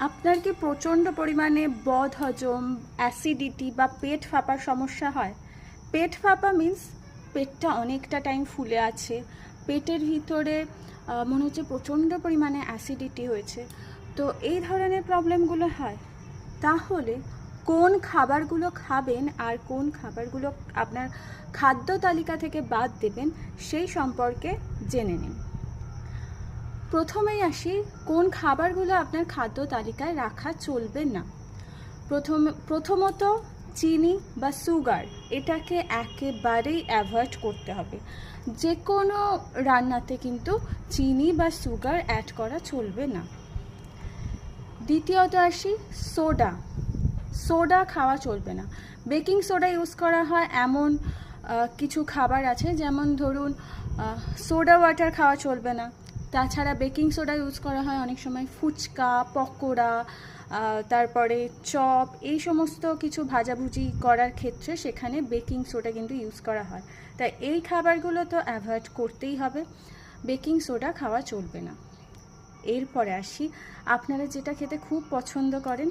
আপনার কি প্রচণ্ড পরিমাণে বদহজম, অ্যাসিডিটি বা পেট ফাঁপার সমস্যা হয়? পেট ফাঁপা মিন্স পেটটা অনেকটা টাইম ফুলে আছে, পেটের ভিতরে মনে হচ্ছে প্রচণ্ড পরিমাণে অ্যাসিডিটি হয়েছে। তো এই ধরনের প্রবলেমগুলো হয়, তাহলে কোন খাবারগুলো খাবেন আর কোন খাবারগুলো আপনার খাদ্য তালিকা থেকে বাদ দেবেন সেই সম্পর্কে জেনে নিন। প্রথমেই আসি কোন খাবারগুলো আপনার খাদ্য তালিকায় রাখা চলবে না। প্রথমত চিনি বা সুগার, এটাকে একেবারেই অ্যাভয়েড করতে হবে। যে কোনো রান্নাতে কিন্তু চিনি বা সুগার অ্যাড করা চলবে না। দ্বিতীয়ত আসি সোডা খাওয়া চলবে না। বেকিং সোডা ইউজ করা হয় এমন কিছু খাবার আছে, যেমন ধরুন সোডা ওয়াটার খাওয়া চলবে না। তাছাড়া বেকিং সোডা ইউজ করা হয় অনেক সময় ফুচকা, পকোড়া, তারপরে চপ, এই সমস্ত কিছু ভাজাভুজি করার ক্ষেত্রে সেখানে বেকিং সোডা কিন্তু ইউজ করা হয়। তাই এই খাবারগুলো তো অ্যাভয়েড করতেই হবে, বেকিং সোডা খাওয়া চলবে না। এরপরে আসি আপনারা যেটা খেতে খুব পছন্দ করেন